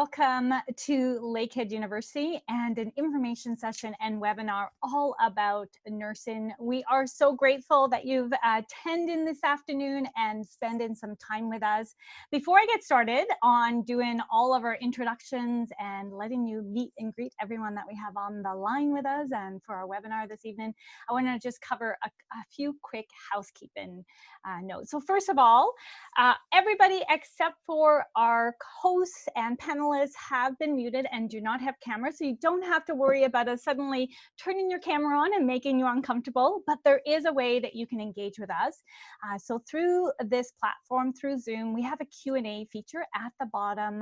welcome to Lakehead University and an information session and webinar all about nursing. We are so grateful that you've attended this afternoon and spending some time with us. Before I get started on doing all of our introductions and letting you meet and greet everyone that we have on the line with us and for our webinar this evening, I want to just cover a few quick housekeeping notes. So first of all, everybody except for our hosts and panelists have been muted and do not have cameras, so you don't have to worry about us suddenly turning your camera on and making you uncomfortable, but there is a way that you can engage with us. So through this platform, through Zoom, we have a Q&A feature at the bottom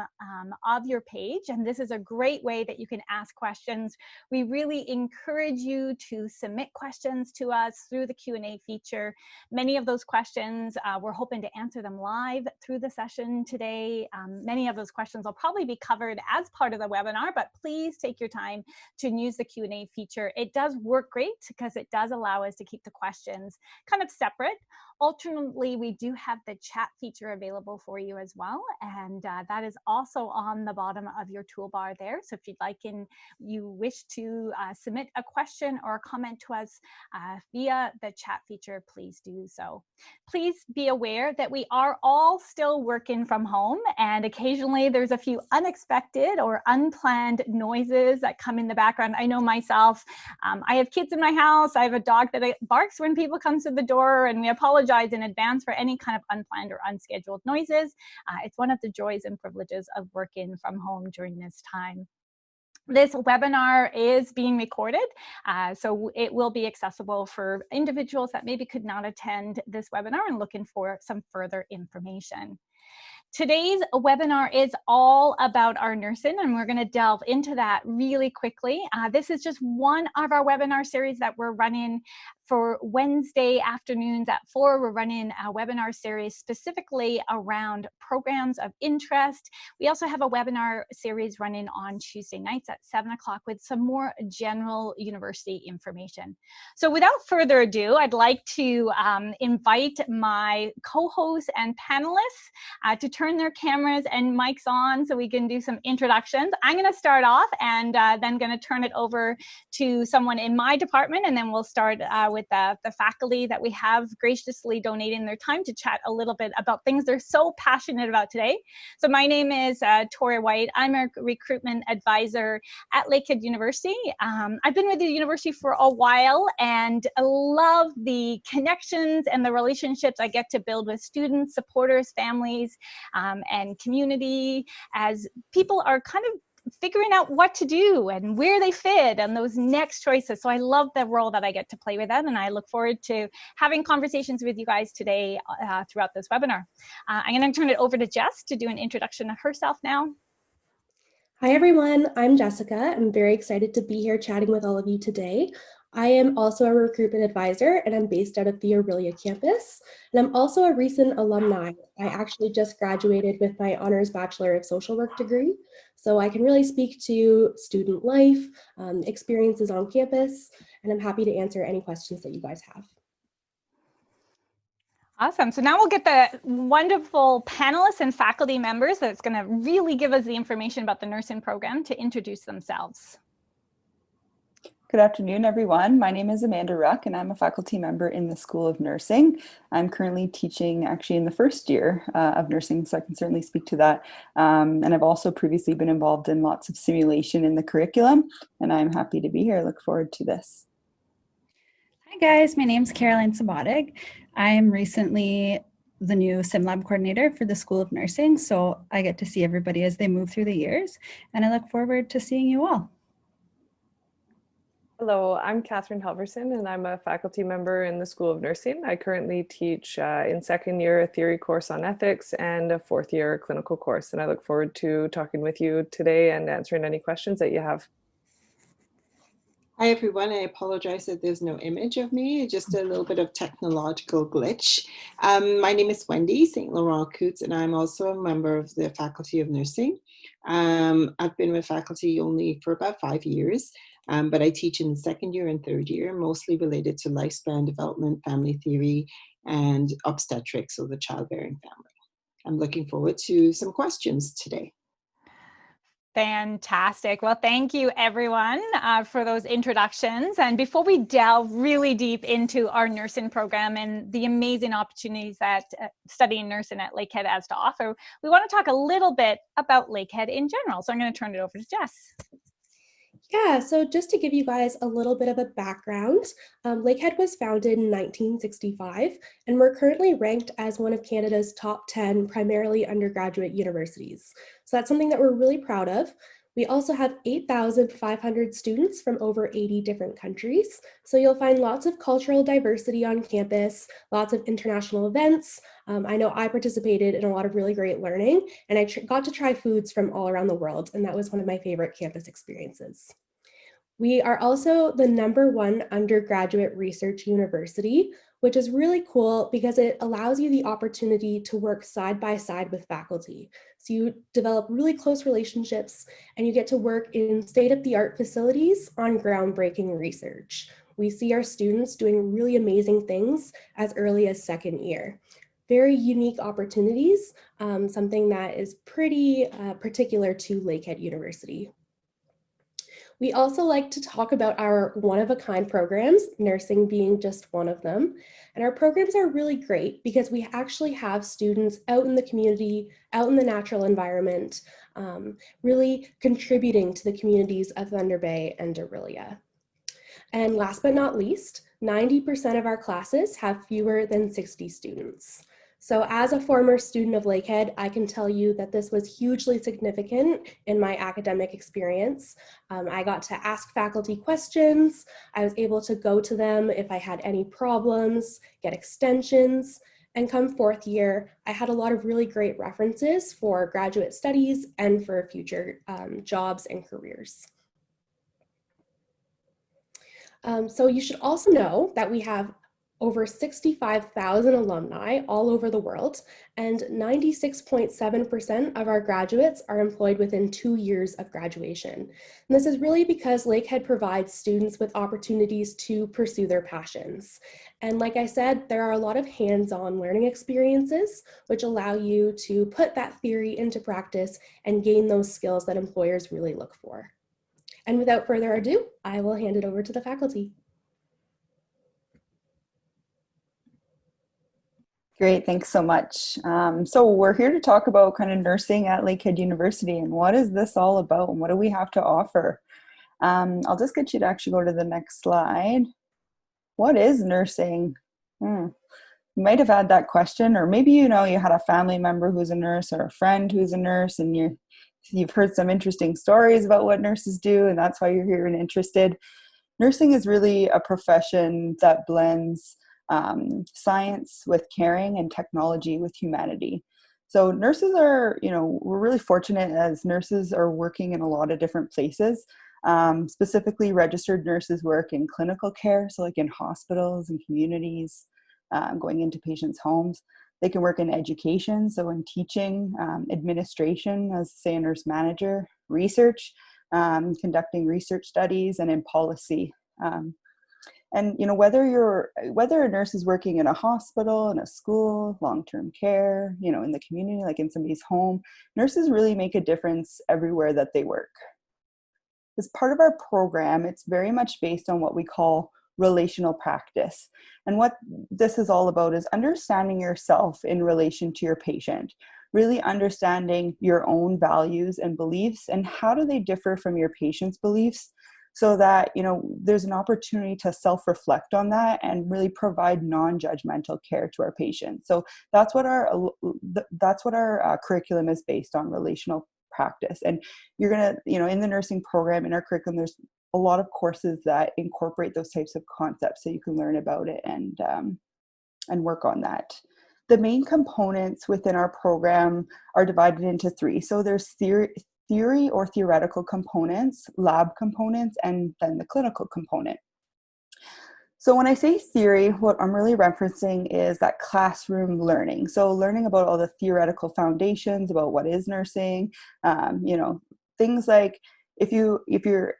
of your page, and this is a great way that you can ask questions. We really encourage you to submit questions to us through the Q&A feature. Many of those questions, we're hoping to answer them live through the session today. Many of those questions will probably be covered as part of the webinar, but please take your time to use the Q&A feature. It does work great because it does allow us to keep the questions kind of separate. Alternately, we do have the chat feature available for you as well, and that is also on the bottom of your toolbar there. So if you'd like and you wish to submit a question or a comment to us via the chat feature, please do so. Please be aware that we are all still working from home, and occasionally there's a few unexpected or unplanned noises that come in the background. I know myself, I have kids in my house. I have a dog that barks when people come to the door, and we apologize in advance for any kind of unplanned or unscheduled noises. It's one of the joys and privileges of working from home during this time. This webinar is being recorded, so it will be accessible for individuals that maybe could not attend this webinar and looking for some further information. Today's webinar is all about our nursing, and we're going to delve into that really quickly. This is just one of our webinar series that we're running for Wednesday afternoons at 4. We're running a webinar series specifically around programs of interest. We also have a webinar series running on Tuesday nights at 7 o'clock with some more general university information. So without further ado, I'd like to invite my co-hosts and panelists to turn their cameras and mics on so we can do some introductions. I'm going to start off and then going to turn it over to someone in my department, and then we'll start with the faculty that we have graciously donating their time to chat a little bit about things they're so passionate about today. So my name is Tori White. I'm a recruitment advisor at Lakehead University. I've been with the university for a while and love the connections and the relationships I get to build with students, supporters, families, and community as people are kind of figuring out what to do and where they fit and those next choices. So I love the role that I get to play with that, and I look forward to having conversations with you guys today throughout this webinar. I'm going to turn it over to Jess to do an introduction of herself now. Hi everyone, I'm Jessica. I'm very excited to be here chatting with all of you today. I am also a recruitment advisor, and I'm based out of the Aurelia campus. And I'm also a recent alumni. I actually just graduated with my honors Bachelor of Social Work degree. So I can really speak to student life, experiences on campus, and I'm happy to answer any questions that you guys have. Awesome. So now we'll get the wonderful panelists and faculty members that's going to really give us the information about the nursing program to introduce themselves. Good afternoon, everyone. My name is Amanda Ruck, and I'm a faculty member in the School of Nursing. I'm currently teaching actually in the first year of nursing, so I can certainly speak to that. And I've also previously been involved in lots of simulation in the curriculum, and I'm happy to be here. I look forward to this. Hi guys, my name is Caroline Sabotig. I am recently the new SimLab coordinator for the School of Nursing, so I get to see everybody as they move through the years, and I look forward to seeing you all. Hello, I'm Catherine Halverson, and I'm a faculty member in the School of Nursing. I currently teach in second year a theory course on ethics and a fourth year clinical course, and I look forward to talking with you today and answering any questions that you have. Hi everyone, I apologize that there's no image of me, just a little bit of technological glitch. My name is Wendy St. Laurent Coots, and I'm also a member of the Faculty of Nursing. I've been with faculty only for about 5 years, but I teach in the second year and third year, mostly related to lifespan development, family theory, and obstetrics, so the childbearing family. I'm looking forward to some questions today. Fantastic. Well, thank you everyone for those introductions. And before we delve really deep into our nursing program and the amazing opportunities that studying nursing at Lakehead has to offer, we want to talk a little bit about Lakehead in general. So I'm going to turn it over to Jess. Yeah, so just to give you guys a little bit of a background, Lakehead was founded in 1965, and we're currently ranked as one of Canada's top 10 primarily undergraduate universities. So that's something that we're really proud of. We also have 8,500 students from over 80 different countries. So you'll find lots of cultural diversity on campus, lots of international events. I know I participated in a lot of really great learning, and I got to try foods from all around the world, and that was one of my favorite campus experiences. We are also the #1 undergraduate research university, which is really cool because it allows you the opportunity to work side by side with faculty. So you develop really close relationships and you get to work in state-of-the-art facilities on groundbreaking research. We see our students doing really amazing things as early as second year. Very unique opportunities, something that is pretty particular to Lakehead University. We also like to talk about our one-of-a-kind programs, nursing being just one of them. And our programs are really great because we actually have students out in the community, out in the natural environment, really contributing to the communities of Thunder Bay and Orillia. And last but not least, 90% of our classes have fewer than 60 students. So as a former student of Lakehead, I can tell you that this was hugely significant in my academic experience. I got to ask faculty questions. I was able to go to them if I had any problems, get extensions, and come fourth year, I had a lot of really great references for graduate studies and for future jobs and careers. So you should also know that we have over 65,000 alumni all over the world, and 96.7% of our graduates are employed within 2 years of graduation. And this is really because Lakehead provides students with opportunities to pursue their passions. And like I said, there are a lot of hands-on learning experiences which allow you to put that theory into practice and gain those skills that employers really look for. And without further ado, I will hand it over to the faculty. Great, thanks so much. So we're here to talk about kind of nursing at Lakehead University and what is this all about and what do we have to offer? I'll just get you to actually go to the next slide. What is nursing? You might have had that question, or maybe you had a family member who's a nurse or a friend who's a nurse and you've heard some interesting stories about what nurses do and that's why you're here and interested. Nursing is really a profession that blends science with caring and technology with humanity. So nurses are, we're really fortunate as nurses are working in a lot of different places. Specifically, registered nurses work in clinical care, so like in hospitals and communities, going into patients' homes. They can work in education, so in teaching, administration, as say a nurse manager, research, conducting research studies, and in policy. And whether a nurse is working in a hospital, in a school, long-term care, in the community, like in somebody's home, nurses really make a difference everywhere that they work. As part of our program, it's very much based on what we call relational practice. And what this is all about is understanding yourself in relation to your patient, really understanding your own values and beliefs and how do they differ from your patient's beliefs, so that there's an opportunity to self-reflect on that and really provide non-judgmental care to our patients. So that's what our curriculum is based on, relational practice. And you're gonna, in the nursing program, in our curriculum, there's a lot of courses that incorporate those types of concepts, so you can learn about it and work on that. The main components within our program are divided into 3. So there's theory or theoretical components, lab components, and then the clinical component. So when I say theory, what I'm really referencing is that classroom learning. So learning about all the theoretical foundations about what is nursing, things like if we were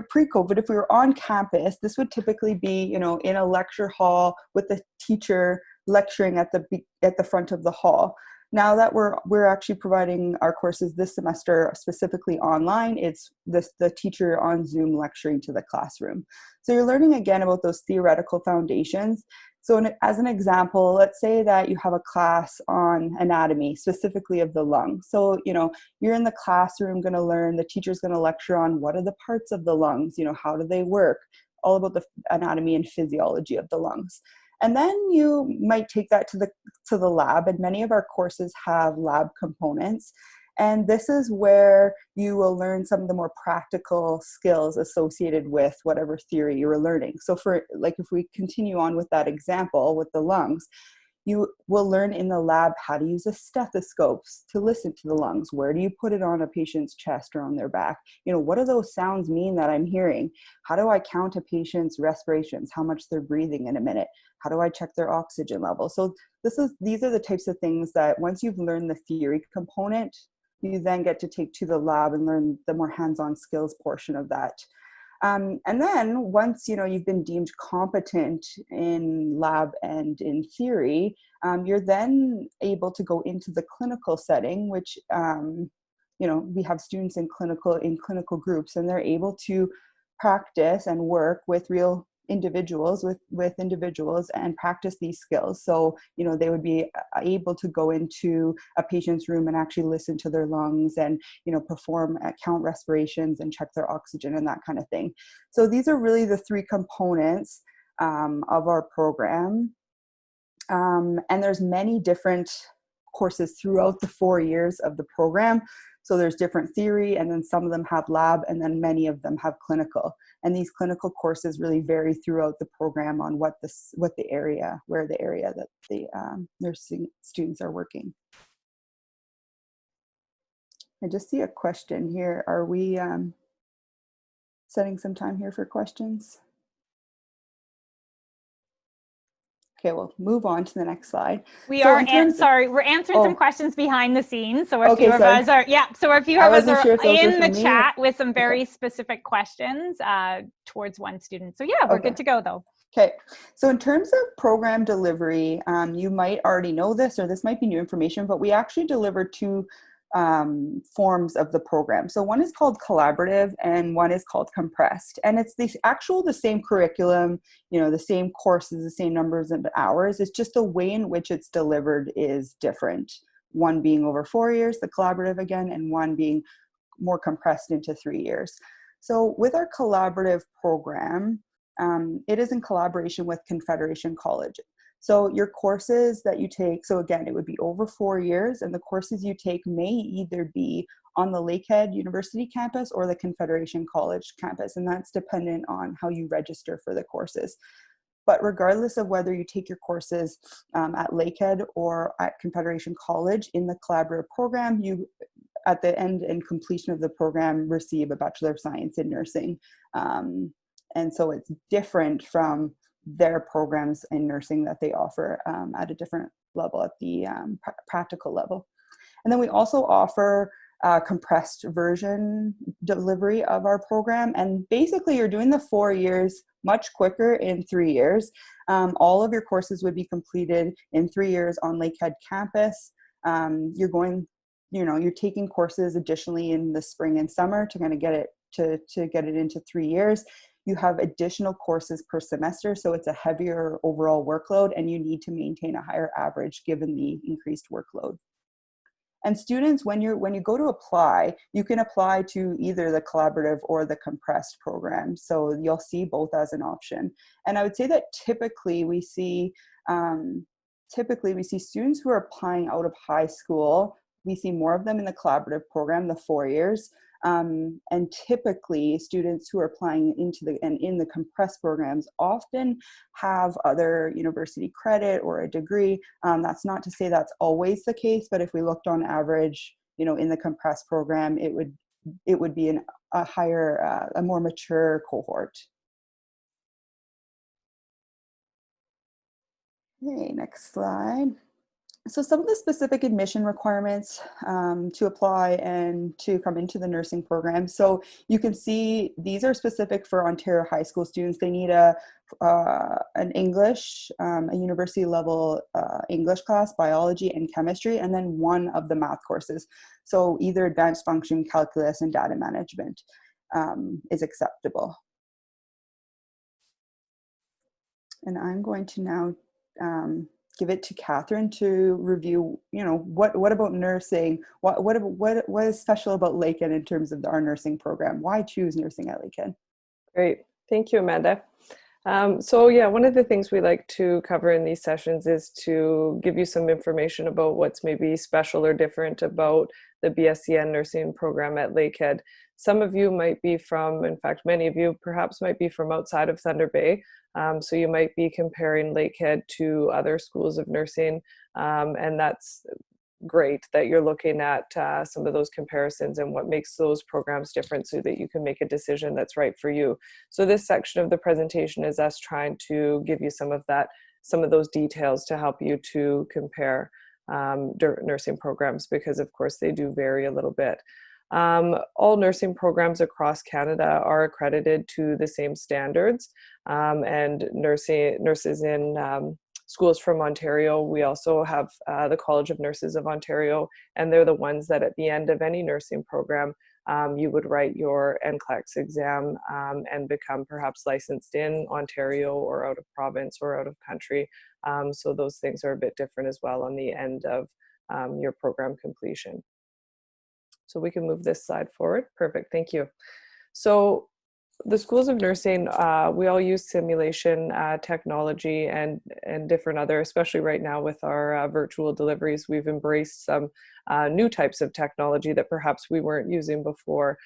pre-COVID, if we were on campus, this would typically be, in a lecture hall with the teacher lecturing at the front of the hall. now that we're actually providing our courses this semester specifically online, it's the teacher on Zoom lecturing to the classroom. So you're learning again about those theoretical foundations. So as an example, let's say that you have a class on anatomy, specifically of the lung. So, you're in the classroom going to learn, the teacher's going to lecture on what are the parts of the lungs, how do they work, all about the anatomy and physiology of the lungs. And then you might take that to the lab, and many of our courses have lab components. And this is where you will learn some of the more practical skills associated with whatever theory you were learning. So if we continue on with that example with the lungs, you will learn in the lab how to use a stethoscope to listen to the lungs. Where do you put it on a patient's chest or on their back? What do those sounds mean that I'm hearing? How do I count a patient's respirations, how much they're breathing in a minute? How do I check their oxygen level? So these are the types of things that once you've learned the theory component, you then get to take to the lab and learn the more hands-on skills portion of that. And then once you've been deemed competent in lab and in theory, you're then able to go into the clinical setting, which we have students in clinical groups, and they're able to practice and work with real individuals with individuals and practice these skills. So they would be able to go into a patient's room and actually listen to their lungs and perform count respirations and check their oxygen and that kind of thing. So these are really the three components of our program, and there's many different courses throughout the 4 years of the program. So there's different theory, and then some of them have lab, and then many of them have clinical. And these clinical courses really vary throughout the program on where the area that the nursing students are working. I just see a question here. Are we setting some time here for questions? Okay, we'll move on to the next slide. We're answering some questions behind the scenes. So a few of us are in the chat with some very specific questions towards one student. So yeah, we're good to go though. Okay, so in terms of program delivery, you might already know this, or this might be new information, but we actually deliver two forms of the program. So one is called collaborative and one is called compressed. And it's the same curriculum, the same courses, the same numbers of hours. It's just the way in which it's delivered is different. One being over 4 years, the collaborative again, and one being more compressed into 3 years. So with our collaborative program, it is in collaboration with Confederation College. So your courses that you take, so again, it would be over 4 years, and the courses you take may either be on the Lakehead University campus or the Confederation College campus, and that's dependent on how you register for the courses. But regardless of whether you take your courses at Lakehead or at Confederation College in the collaborative program, you, at the end and completion of the program, receive a Bachelor of Science in Nursing. And so it's different from their programs in nursing that they offer at a different level, at the practical level. And then we also offer compressed version delivery of our program. And basically you're doing the 4 years much quicker in 3 years. All of your courses would be completed in 3 years on Lakehead campus. You're taking courses additionally in the spring and summer to kind of get it into 3 years. You have additional courses per semester, so it's a heavier overall workload, and you need to maintain a higher average given the increased workload. And students, when you go to apply, you can apply to either the collaborative or the compressed program. So you'll see both as an option. And I would say that typically we see students who are applying out of high school. We see more of them in the collaborative program, the 4 years. And typically students who are applying in the compressed programs often have other university credit or a degree. That's not to say that's always the case, but if we looked on average, in the compressed program, it would be a higher, a more mature cohort. Okay, next slide. So some of the specific admission requirements to apply and to come into the nursing program. So you can see these are specific for Ontario high school students. They need an English, a university level English class, biology and chemistry, and then one of the math courses. So either advanced function, calculus, and data management is acceptable. And I'm going to now give it to Catherine to review, what about nursing? What is special about Lakehead in terms of our nursing program? Why choose nursing at Lakehead? Great. Thank you, Amanda. So yeah, one of the things we like to cover in these sessions is to give you some information about what's maybe special or different about the BSCN nursing program at Lakehead. Some of you might be from, in fact, many of you perhaps might be from outside of Thunder Bay. So you might be comparing Lakehead to other schools of nursing, and that's great that you're looking at some of those comparisons and what makes those programs different so that you can make a decision that's right for you. So this section of the presentation is us trying to give you some of those details to help you to compare nursing programs, because of course they do vary a little bit. All nursing programs across Canada are accredited to the same standards, and nurses in schools from Ontario, we also have the College of Nurses of Ontario, and they're the ones that at the end of any nursing program, you would write your NCLEX exam and become perhaps licensed in Ontario or out of province or out of country. So those things are a bit different as well on the end of your program completion. So we can move this slide forward. Perfect, thank you. So the schools of nursing, we all use simulation technology and different other, especially right now with our virtual deliveries, we've embraced some new types of technology that perhaps we weren't using before.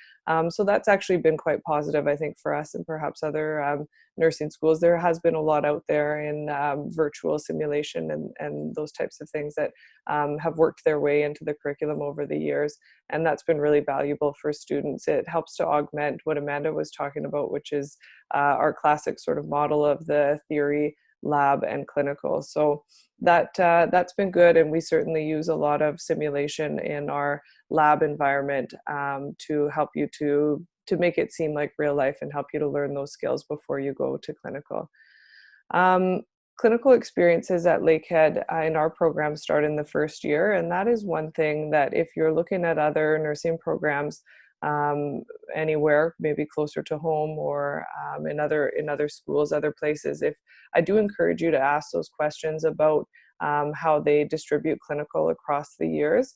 So that's actually been quite positive, I think, for us and perhaps other nursing schools. There has been a lot out there in virtual simulation and those types of things that have worked their way into the curriculum over the years. And that's been really valuable for students. It helps to augment what Amanda was talking about, which is our classic sort of model of the theory, lab, and clinical. So that's been good, and we certainly use a lot of simulation in our lab environment to help you to make it seem like real life and help you to learn those skills before you go to clinical. Clinical experiences at Lakehead in our program start in the first year, and that is one thing that if you're looking at other nursing programs anywhere, maybe closer to home or in other schools, other places, I do encourage you to ask those questions about how they distribute clinical across the years.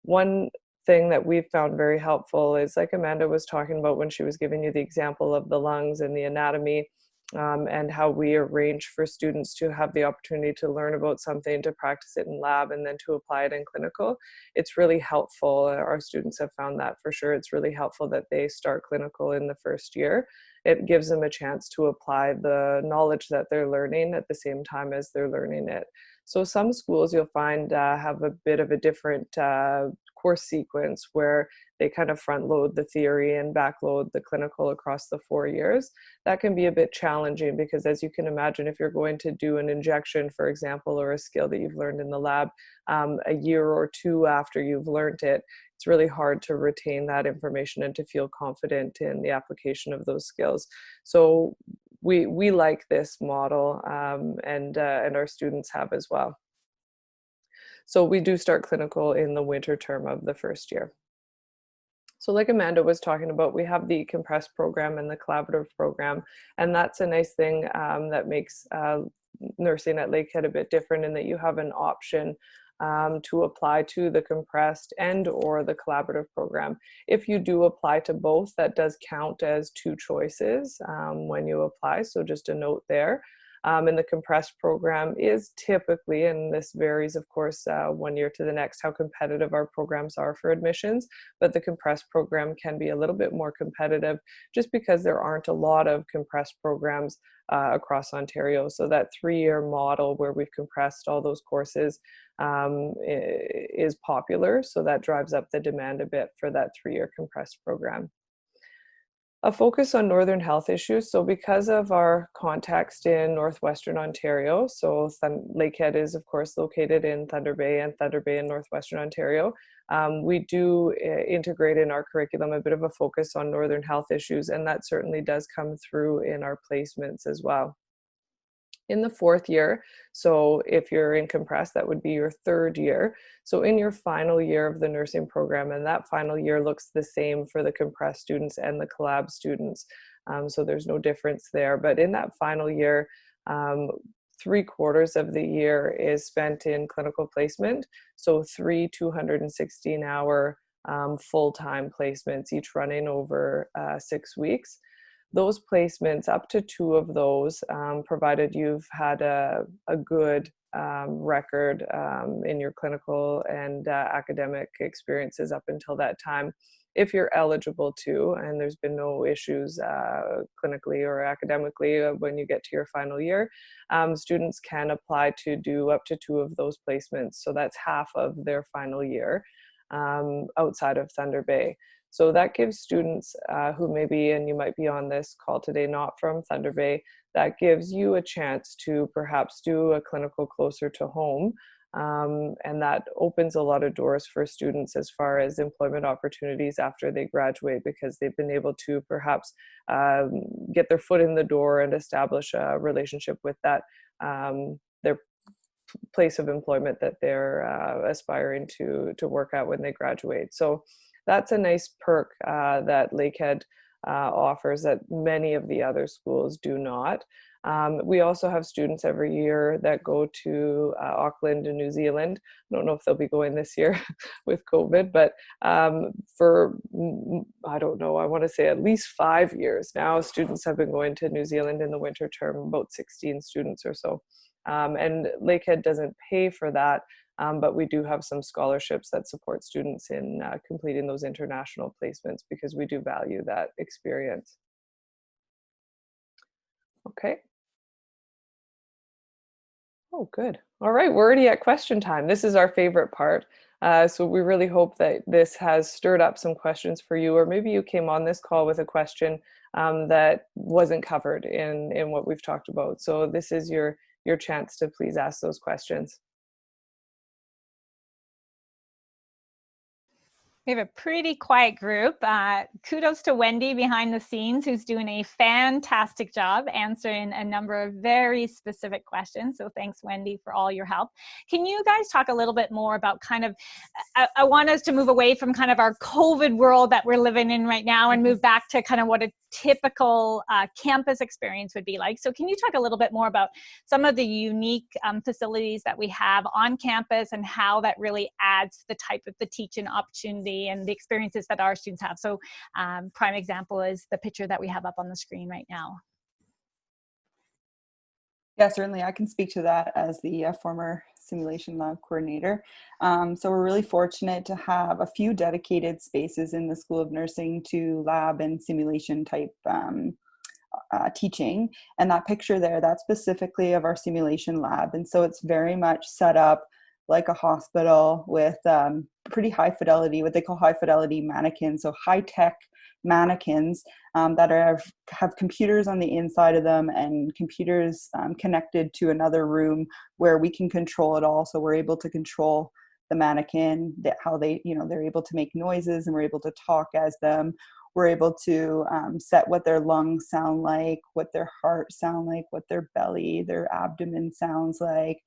One thing that we've found very helpful is, like Amanda was talking about when she was giving you the example of the lungs and the anatomy, and how we arrange for students to have the opportunity to learn about something, to practice it in lab, and then to apply it in clinical. It's really helpful. Our students have found that for sure. It's really helpful that they start clinical in the first year. It gives them a chance to apply the knowledge that they're learning at the same time as they're learning it. So some schools you'll find have a bit of a different course sequence where they kind of front load the theory and back load the clinical across the 4 years. That can be a bit challenging because, as you can imagine, if you're going to do an injection, for example, or a skill that you've learned in the lab, a year or two after you've learned it, it's really hard to retain that information and to feel confident in the application of those skills. So we like this model, and our students have as well. So we do start clinical in the winter term of the first year. So like Amanda was talking about, we have the compressed program and the collaborative program, and that's a nice thing that makes nursing at Lakehead a bit different in that you have an option to apply to the compressed and or the collaborative program. If you do apply to both, that does count as 2 choices when you apply, so just a note there. And the compressed program is typically, and this varies of course 1 year to the next, how competitive our programs are for admissions, but the compressed program can be a little bit more competitive just because there aren't a lot of compressed programs across Ontario. So that 3-year model where we've compressed all those courses is popular, so that drives up the demand a bit for that 3-year compressed program. a focus on Northern health issues. So because of our context in Northwestern Ontario, so Lakehead is of course located in Thunder Bay and Thunder Bay in Northwestern Ontario, we do integrate in our curriculum a bit of a focus on Northern health issues, and that certainly does come through in our placements as well. In the fourth year, so if you're in compressed, that would be your third year. So in your final year of the nursing program, and that final year looks the same for the compressed students and the collab students. So there's no difference there. But in that final year, 3/4 of the year is spent in clinical placement. So 3 216-hour full-time placements, each running over 6 weeks. Those placements, up to 2 of those, provided you've had a good record in your clinical and academic experiences up until that time, if you're eligible to, and there's been no issues clinically or academically when you get to your final year, students can apply to do up to 2 of those placements. So that's half of their final year outside of Thunder Bay. So that gives students who maybe, and you might be on this call today, not from Thunder Bay, that gives you a chance to perhaps do a clinical closer to home. And that opens a lot of doors for students as far as employment opportunities after they graduate, because they've been able to perhaps get their foot in the door and establish a relationship with that, their place of employment that they're aspiring to work at when they graduate. So that's a nice perk that Lakehead offers that many of the other schools do not. We also have students every year that go to Auckland in New Zealand. I don't know if they'll be going this year with COVID, but for, I don't know, I want to say at least 5 years now, students have been going to New Zealand in the winter term, about 16 students or so. And Lakehead doesn't pay for that, but we do have some scholarships that support students in completing those international placements, because we do value that experience. Okay. Oh, good. All right, we're already at question time. This is our favorite part. So we really hope that this has stirred up some questions for you, or maybe you came on this call with a question that wasn't covered in what we've talked about. So this is your chance to please ask those questions. We have a pretty quiet group. Kudos to Wendy behind the scenes, who's doing a fantastic job answering a number of very specific questions. So thanks, Wendy, for all your help. Can you guys talk a little bit more about kind of, I want us to move away from kind of our COVID world that we're living in right now and move back to kind of what a typical campus experience would be like. So can you talk a little bit more about some of the unique facilities that we have on campus and how that really adds the type of the teaching opportunity and the experiences that our students have? So prime example is the picture that we have up on the screen right now. Yeah, certainly I can speak to that as the former simulation lab coordinator. So we're really fortunate to have a few dedicated spaces in the School of Nursing to lab and simulation type teaching. And that picture there, that's specifically of our simulation lab. And so it's very much set up like a hospital with pretty high fidelity, what they call high fidelity mannequins. So high tech mannequins that have computers on the inside of them, and computers connected to another room where we can control it all. So we're able to control the mannequin, how they, they're able to make noises, and we're able to talk as them. We're able to set what their lungs sound like, what their heart sound like, what their belly, their abdomen sounds like.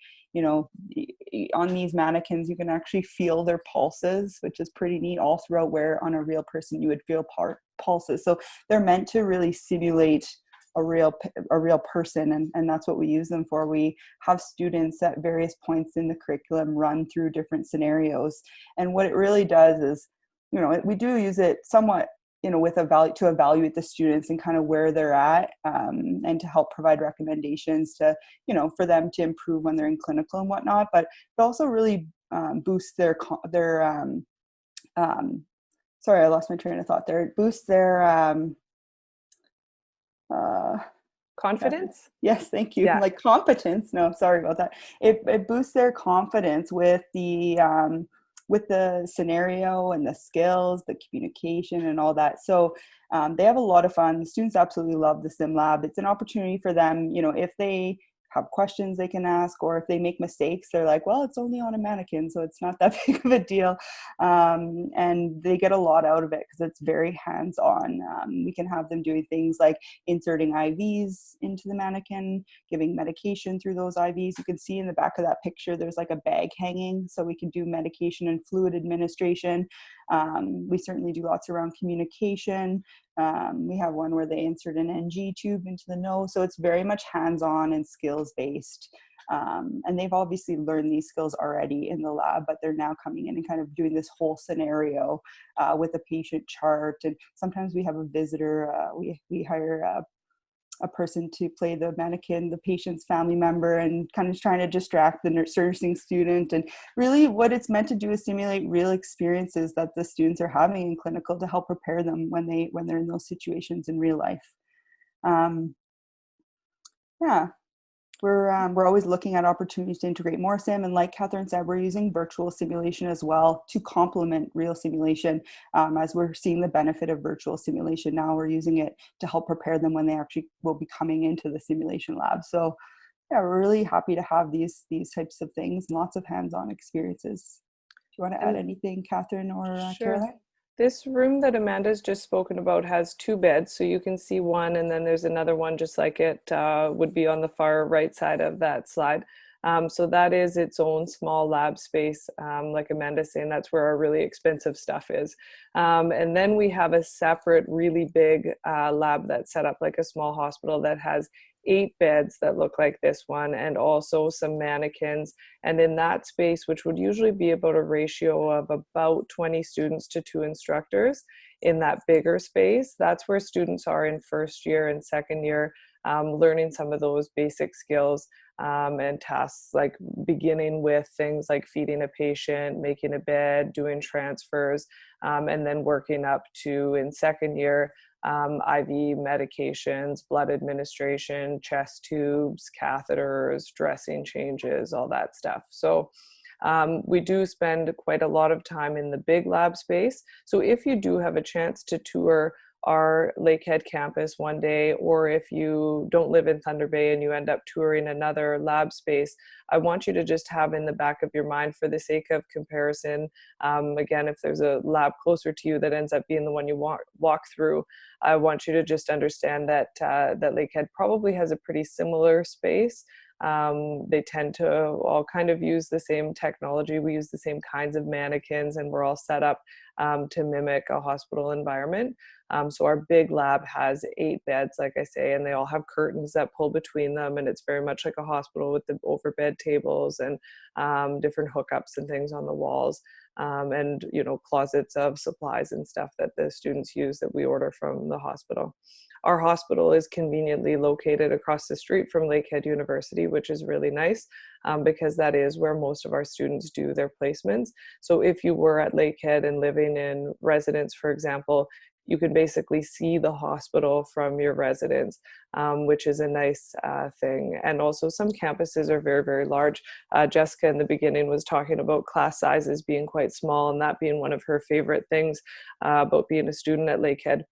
On these mannequins, you can actually feel their pulses, which is pretty neat, all throughout, where on a real person you would feel pulses. So they're meant to really simulate a real person, and that's what we use them for. We have students at various points in the curriculum run through different scenarios, and what it really does is, we do use it somewhat with to evaluate the students and kind of where they're at, and to help provide recommendations to, for them to improve when they're in clinical and whatnot. But it also really boosts their sorry, I lost my train of thought there. It boosts their Confidence? Yes, thank you. Yeah. Like competence. No, sorry about that. It boosts their confidence with the with the scenario and the skills, the communication and all that. So they have a lot of fun. The students absolutely love the sim lab. It's an opportunity for them, you know, if they have questions they can ask, or if they make mistakes, they're like, well, it's only on a mannequin, so it's not that big of a deal. And they get a lot out of it because it's very hands-on. We can have them doing things like inserting IVs into the mannequin, giving medication through those IVs. You can see in the back of that picture, there's like a bag hanging, so we can do medication and fluid administration. We certainly do lots around communication. We have one where they insert an NG tube into the nose. So it's very much hands-on and skills-based. And they've obviously learned these skills already in the lab, but they're now coming in and kind of doing this whole scenario with a patient chart. And sometimes we have a visitor, we hire a person to play the mannequin, the patient's family member, and kind of trying to distract the nursing student. And really what it's meant to do is simulate real experiences that the students are having in clinical to help prepare them when they're in those situations in real life. Yeah. We're always looking at opportunities to integrate more sim, and like Catherine said, we're using virtual simulation as well to complement real simulation. As we're seeing the benefit of virtual simulation now, we're using it to help prepare them when they actually will be coming into the simulation lab. So yeah, we're really happy to have these types of things, lots of hands-on experiences. Do you want to add anything, Catherine or Sure. Caroline? This room that Amanda's just spoken about has 2 beds, so you can see one, and then there's another one just like it would be on the far right side of that slide. So that is its own small lab space. Like Amanda's saying, that's where our really expensive stuff is. And then we have a separate, really big lab that's set up like a small hospital that has 8 beds that look like this one, and also some mannequins. And in that space, which would usually be about a ratio of about 20 students to 2 instructors in that bigger space, that's where students are in first year and second year, learning some of those basic skills and tasks, like beginning with things like feeding a patient, making a bed, doing transfers, and then working up to, in second year, IV medications, blood administration, chest tubes, catheters, dressing changes, all that stuff. So we do spend quite a lot of time in the big lab space. So if you do have a chance to tour our Lakehead campus one day, or if you don't live in Thunder Bay and you end up touring another lab space, I want you to just have in the back of your mind, for the sake of comparison, again, if there's a lab closer to you that ends up being the one you walk through, I want you to just understand that that Lakehead probably has a pretty similar space. They tend to all kind of use the same technology. We use the same kinds of mannequins, and we're all set up to mimic a hospital environment. So our big lab has 8 beds, like I say, and they all have curtains that pull between them, and it's very much like a hospital with the overbed tables and different hookups and things on the walls, and closets of supplies and stuff that the students use that we order from the hospital. Our hospital is conveniently located across the street from Lakehead University, which is really nice because that is where most of our students do their placements. So if you were at Lakehead and living in residence, for example, you can basically see the hospital from your residence, which is a nice thing. And also some campuses are very, very large. Jessica in the beginning was talking about class sizes being quite small, and that being one of her favorite things about being a student at Lakehead.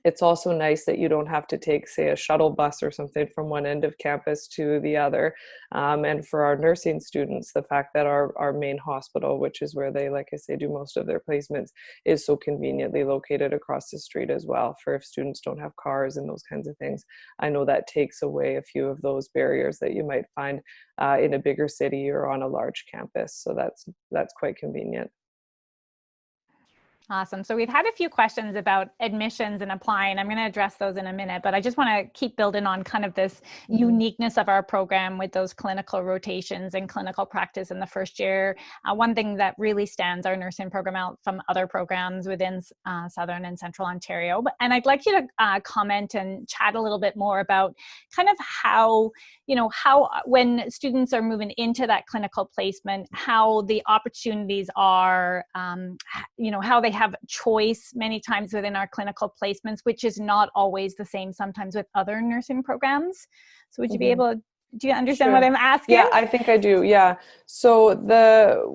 It's also nice that you don't have to take, say, a shuttle bus or something from one end of campus to the other. And for our nursing students, the fact that our main hospital, which is where they, like I say, do most of their placements, is so conveniently located across the street as well, for if students don't have cars and those kinds of things. I know that takes away a few of those barriers that you might find in a bigger city or on a large campus. So that's quite convenient. Awesome. So we've had a few questions about admissions and applying. I'm going to address those in a minute, but I just want to keep building on kind of this uniqueness of our program with those clinical rotations and clinical practice in the first year. One thing that really stands our nursing program out from other programs within Southern and Central Ontario. And I'd like you to comment and chat a little bit more about kind of how when students are moving into that clinical placement, how the opportunities are, how they have choice many times within our clinical placements, which is not always the same sometimes with other nursing programs. So would you be able to Do you understand Sure. what I'm asking? Yeah, I think I do. Yeah. So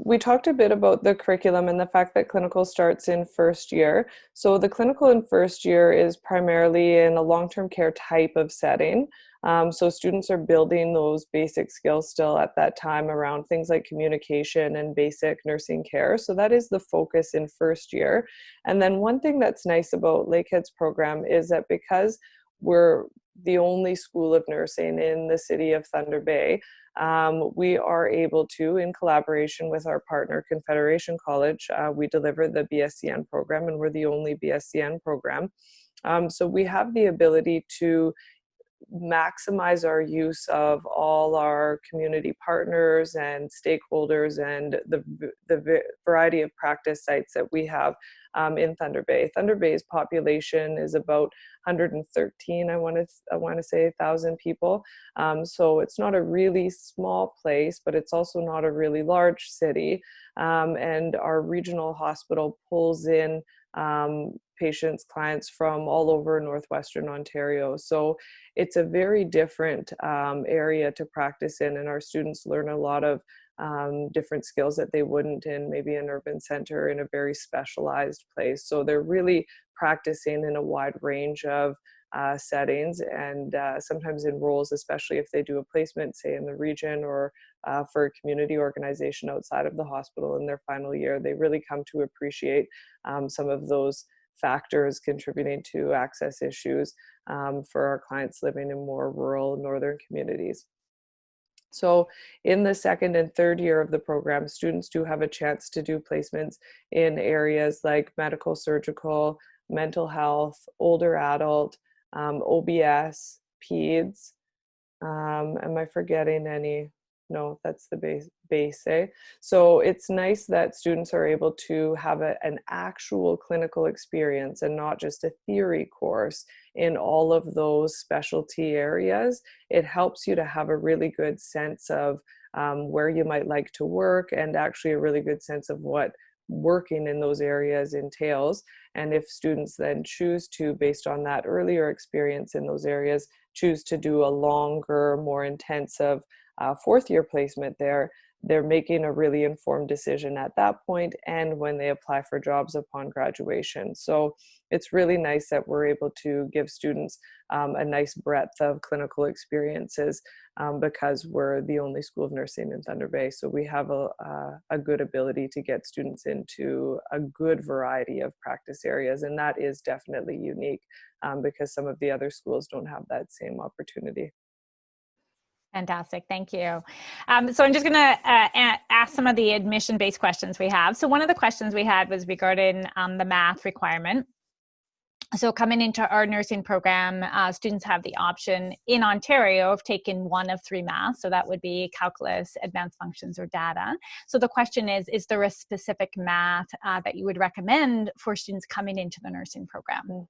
we talked a bit about the curriculum and the fact that clinical starts in first year. So the clinical in first year is primarily in a long-term care type of setting. So students are building those basic skills still at that time around things like communication and basic nursing care. So that is the focus in first year. And then one thing that's nice about Lakehead's program is that because we're the only school of nursing in the city of Thunder Bay, we are able to, in collaboration with our partner Confederation College, we deliver the BSCN program, and we're the only BSCN program. So we have the ability to maximize our use of all our community partners and stakeholders and the variety of practice sites that we have in Thunder Bay. Thunder Bay's population is about 113, I want to say, 1,000 people. So it's not a really small place, but it's also not a really large city. And our regional hospital pulls in patients, clients from all over Northwestern Ontario. So it's a very different area to practice in, and our students learn a lot of different skills that they wouldn't in maybe an urban center in a very specialized place. So they're really practicing in a wide range of settings, and sometimes in roles, especially if they do a placement, say in the region or for a community organization outside of the hospital in their final year, they really come to appreciate some of those factors contributing to access issues for our clients living in more rural northern communities. So in the second and third year of the program, students do have a chance to do placements in areas like medical, surgical, mental health, older adult, OBS, PEDS. Am I forgetting any? No, that's the base. So it's nice that students are able to have an actual clinical experience and not just a theory course in all of those specialty areas. It helps you to have a really good sense of where you might like to work, and actually a really good sense of what working in those areas entails. And if students then choose to, based on that earlier experience in those areas, choose to do a longer, more intensive fourth year placement there, they're making a really informed decision at that point and when they apply for jobs upon graduation. So it's really nice that we're able to give students a nice breadth of clinical experiences because we're the only school of nursing in Thunder Bay. So we have a good ability to get students into a good variety of practice areas, and that is definitely unique because some of the other schools don't have that same opportunity. Fantastic. Thank you. So I'm just going to ask some of the admission-based questions we have. So one of the questions we had was regarding the math requirement. So coming into our nursing program, students have the option in Ontario of taking one of three maths. So that would be calculus, advanced functions, or data. So the question is there a specific math that you would recommend for students coming into the nursing program?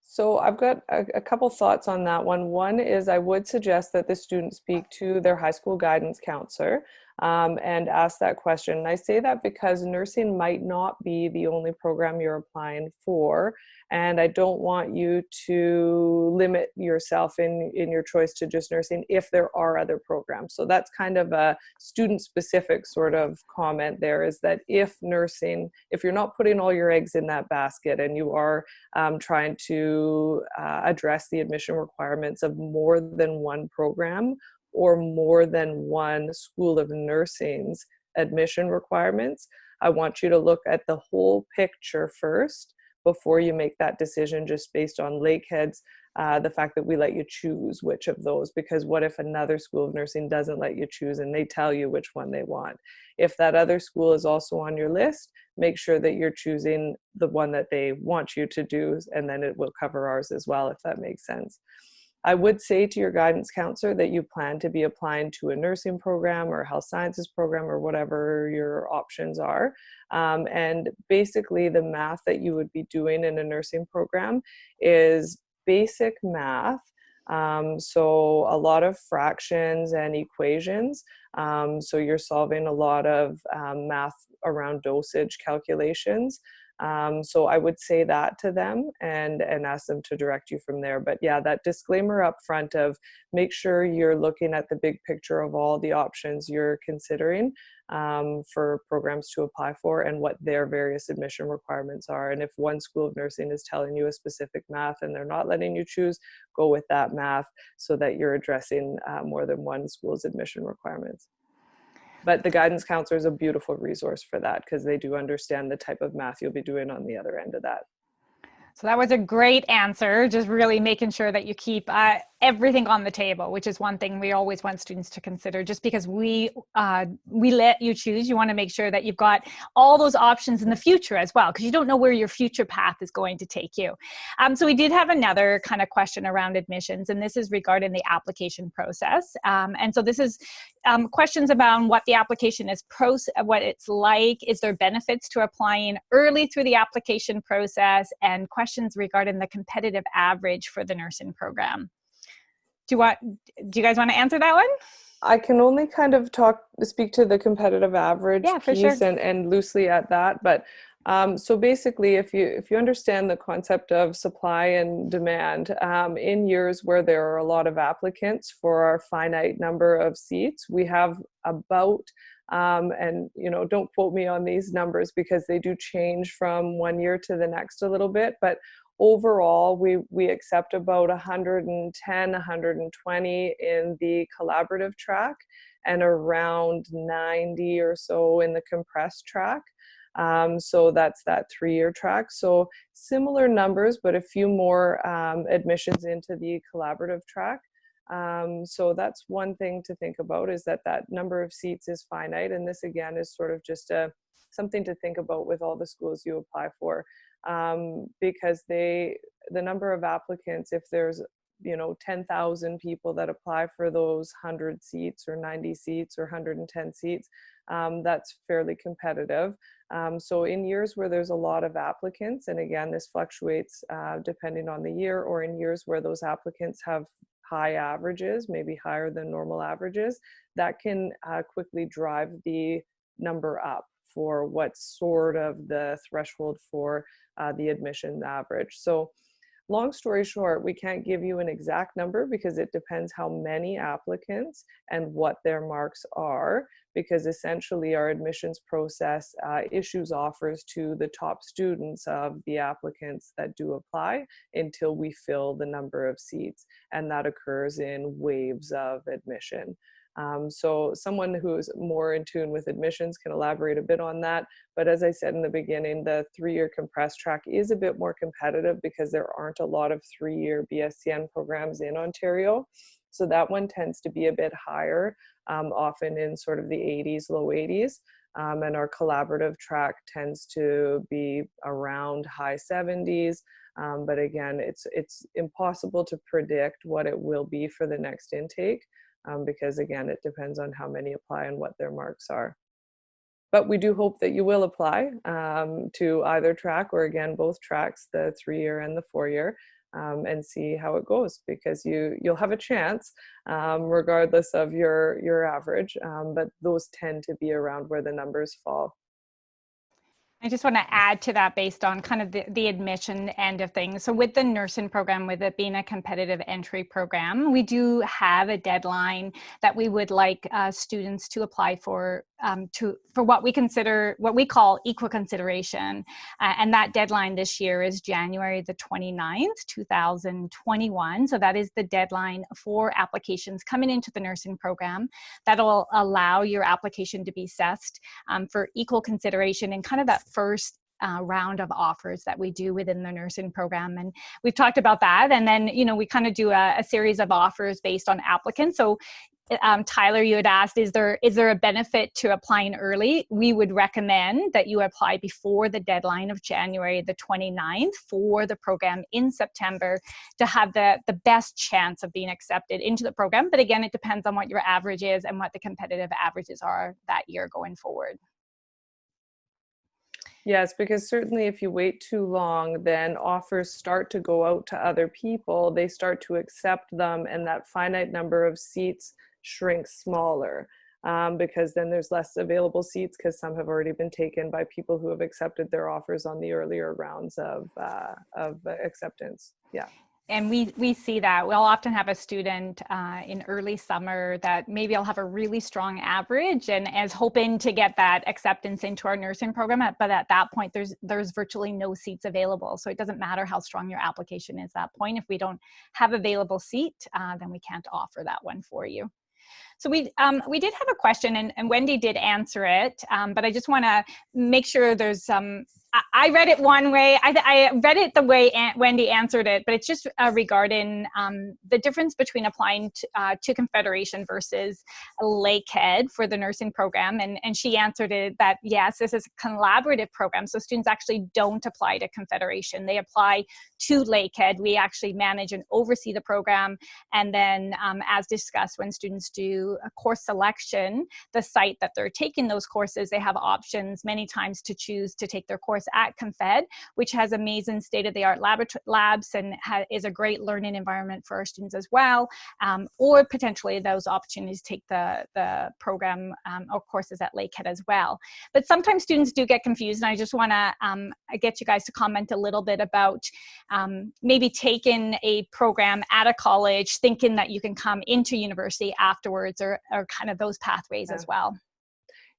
So I've got a couple thoughts on that one. One is I would suggest that the students speak to their high school guidance counselor and ask that question. And I say that because nursing might not be the only program you're applying for, and I don't want you to limit yourself in your choice to just nursing if there are other programs. So that's kind of a student-specific sort of comment there, is that if you're not putting all your eggs in that basket and you are trying to address the admission requirements of more than one program or more than one school of nursing's admission requirements, I want you to look at the whole picture first before you make that decision just based on Lakehead's, the fact that we let you choose which of those, because what if another school of nursing doesn't let you choose and they tell you which one they want? If that other school is also on your list, make sure that you're choosing the one that they want you to do, and then it will cover ours as well, if that makes sense. I would say to your guidance counselor that you plan to be applying to a nursing program or a health sciences program or whatever your options are. And basically the math that you would be doing in a nursing program is basic math. So a lot of fractions and equations. So you're solving a lot of math around dosage calculations. So I would say that to them and ask them to direct you from there. But yeah, that disclaimer up front of make sure you're looking at the big picture of all the options you're considering for programs to apply for and what their various admission requirements are. And if one school of nursing is telling you a specific math and they're not letting you choose, go with that math so that you're addressing more than one school's admission requirements. But the guidance counselor is a beautiful resource for that because they do understand the type of math you'll be doing on the other end of that. So that was a great answer, just really making sure that you keep everything on the table, which is one thing we always want students to consider. Just because we let you choose, you want to make sure that you've got all those options in the future as well, because you don't know where your future path is going to take you. So we did have another kind of question around admissions, and this is regarding the application process. And so this is questions about what the application is, what it's like, is there benefits to applying early through the application process, and questions regarding the competitive average for the nursing program. Do you guys want to answer that one? I can only kind of speak to the competitive average piece and loosely at that. But so basically, if you understand the concept of supply and demand, in years where there are a lot of applicants for our finite number of seats, we have about, and don't quote me on these numbers because they do change from one year to the next a little bit, but overall, we accept about 110, 120 in the collaborative track and around 90 or so in the compressed track. So that's that 3-year track. So similar numbers, but a few more admissions into the collaborative track. So that's one thing to think about, is that number of seats is finite. And this again is sort of just something to think about with all the schools you apply for. Because the number of applicants, if there's 10,000 people that apply for those 100 seats or 90 seats or 110 seats, that's fairly competitive. So in years where there's a lot of applicants, and again this fluctuates depending on the year, or in years where those applicants have high averages, maybe higher than normal averages, that can quickly drive the number up for what's sort of the threshold for the admission average. So long story short, we can't give you an exact number because it depends how many applicants and what their marks are, because essentially our admissions process issues offers to the top students of the applicants that do apply until we fill the number of seats, and that occurs in waves of admission. So someone who's more in tune with admissions can elaborate a bit on that. But as I said in the beginning, the 3-year compressed track is a bit more competitive because there aren't a lot of 3-year BSCN programs in Ontario. So that one tends to be a bit higher, often in sort of the 80s, low 80s. And our collaborative track tends to be around high 70s. But again, it's impossible to predict what it will be for the next intake. Because again, it depends on how many apply and what their marks are. But we do hope that you will apply to either track, or again, both tracks, the 3-year and the 4-year, and see how it goes, because you'll have a chance regardless of your average, but those tend to be around where the numbers fall. I just want to add to that based on kind of the admission end of things. So with the nursing program, with it being a competitive entry program, we do have a deadline that we would like students to apply for what we call equal consideration. And that deadline this year is January the 29th, 2021. So that is the deadline for applications coming into the nursing program. That'll allow your application to be assessed for equal consideration and kind of that first round of offers that we do within the nursing program. And we've talked about that. And then, we kind of do a series of offers based on applicants. So Tyler, you had asked, is there a benefit to applying early? We would recommend that you apply before the deadline of January the 29th for the program in September to have the best chance of being accepted into the program. But again, it depends on what your average is and what the competitive averages are that year going forward. Yes, because certainly if you wait too long, then offers start to go out to other people, they start to accept them, and that finite number of seats shrinks smaller. because then there's less available seats because some have already been taken by people who have accepted their offers on the earlier rounds of acceptance. Yeah. And we see that. We'll often have a student in early summer that maybe will have a really strong average and is hoping to get that acceptance into our nursing program. But at that point, there's virtually no seats available. So it doesn't matter how strong your application is at that point. If we don't have available seat, then we can't offer that one for you. So we did have a question, and Wendy did answer it, but I just want to make sure there's I read it one way. I read it the way Wendy answered it, but it's just regarding the difference between applying to Confederation versus Lakehead for the nursing program. And she answered it that, yes, this is a collaborative program. So students actually don't apply to Confederation. They apply to Lakehead. We actually manage and oversee the program. And then as discussed, when students do a course selection, the site that they're taking those courses, they have options many times to choose to take their course at Confed, which has amazing state-of-the-art labs and is a great learning environment for our students as well, or potentially those opportunities to take the program or courses at Lakehead as well. But sometimes students do get confused, and I just want to get you guys to comment a little bit about maybe taking a program at a college thinking that you can come into university afterwards, or kind of those pathways as well.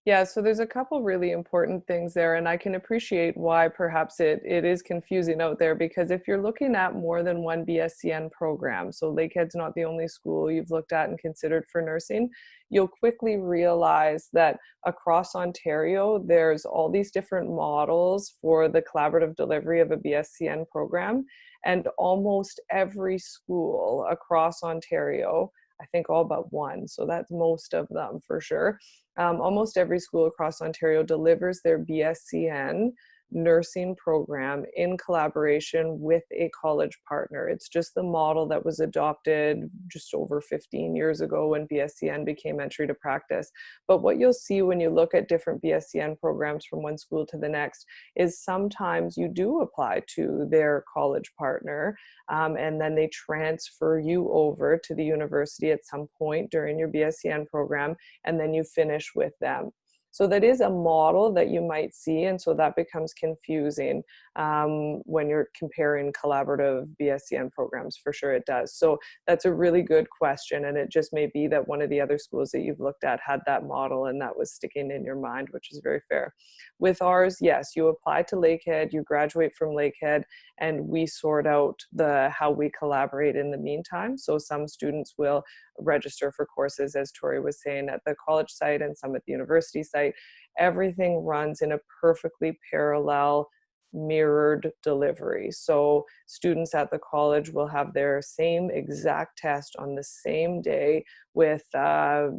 Yeah, so there's a couple really important things there, and I can appreciate why perhaps it is confusing out there, because if you're looking at more than one BSCN program, so Lakehead's not the only school you've looked at and considered for nursing, you'll quickly realize that across Ontario, there's all these different models for the collaborative delivery of a BSCN program, and almost every school across Ontario, I think all but one, so that's most of them for sure. Almost every school across Ontario delivers their BSCN nursing program in collaboration with a college partner. It's just the model that was adopted just over 15 years ago when BSCN became entry to practice. But what you'll see when you look at different BSCN programs from one school to the next is sometimes you do apply to their college partner, and then they transfer you over to the university at some point during your BSCN program, and then you finish with them. So that is a model that you might see, and so that becomes confusing when you're comparing collaborative BSCN programs. For sure it does. So that's a really good question, and it just may be that one of the other schools that you've looked at had that model and that was sticking in your mind, which is very fair. With ours, yes, you apply to Lakehead, you graduate from Lakehead, and we sort out how we collaborate in the meantime. So some students will register for courses, as Tori was saying, at the college site and some at the university site. Everything runs in a perfectly parallel, mirrored delivery. So students at the college will have their same exact test on the same day with a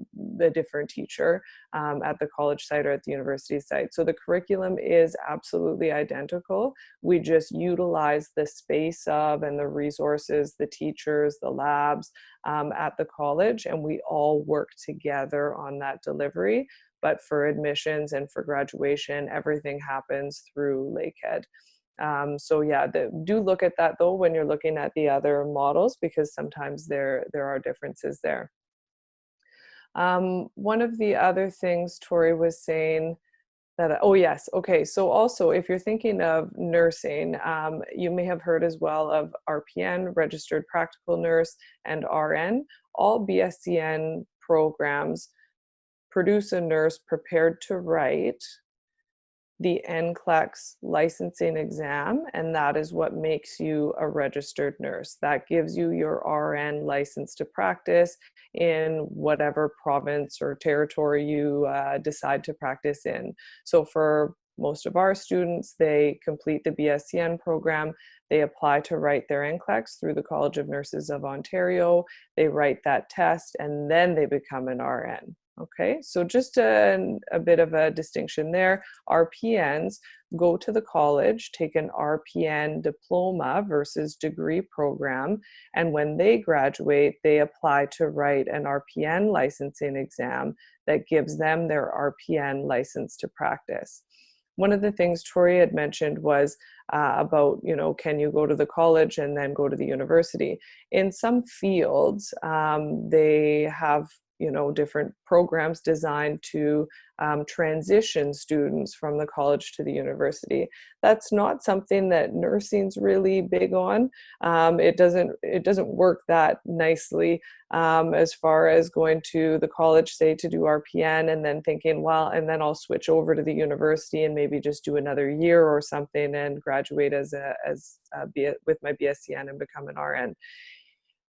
different teacher at the college site or at the university site. So the curriculum is absolutely identical. We just utilize the space of and the resources, the teachers, the labs at the college, and we all work together on that delivery. But for admissions and for graduation, everything happens through Lakehead. So yeah, do look at that though when you're looking at the other models, because sometimes there are differences there. One of the other things Tori was saying that, oh yes, okay, so also if you're thinking of nursing, you may have heard as well of RPN, Registered Practical Nurse, and RN. All BSCN programs produce a nurse prepared to write the NCLEX licensing exam, and that is what makes you a registered nurse. That gives you your RN license to practice in whatever province or territory you decide to practice in. So for most of our students, they complete the BSCN program, they apply to write their NCLEX through the College of Nurses of Ontario, they write that test, and then they become an RN. Okay, so just a bit of a distinction there. RPNs go to the college, take an RPN diploma versus degree program, and when they graduate, they apply to write an RPN licensing exam that gives them their RPN license to practice. One of the things Tori had mentioned was about, can you go to the college and then go to the university? In some fields, they have different programs designed to transition students from the college to the university. That's not something that nursing's really big on. It doesn't work that nicely as far as going to the college, say, to do RPN and then thinking, well, and then I'll switch over to the university and maybe just do another year or something and graduate with my BSCN and become an RN.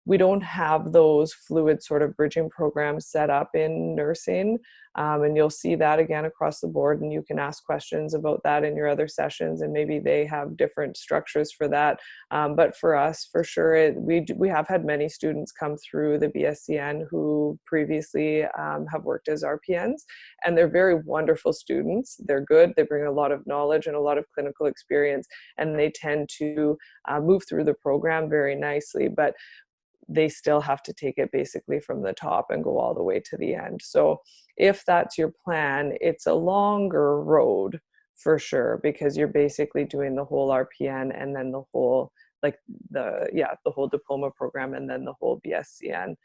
We don't have those fluid sort of bridging programs set up in nursing. And you'll see that again across the board, and you can ask questions about that in your other sessions, and maybe they have different structures for that. But for us, for sure, we have had many students come through the BSCN who previously have worked as RPNs, and they're very wonderful students. They're good, they bring a lot of knowledge and a lot of clinical experience, and they tend to move through the program very nicely. But they still have to take it basically from the top and go all the way to the end. So if that's your plan, it's a longer road for sure, because you're basically doing the whole RPN and then the whole the whole diploma program and then the whole BSCN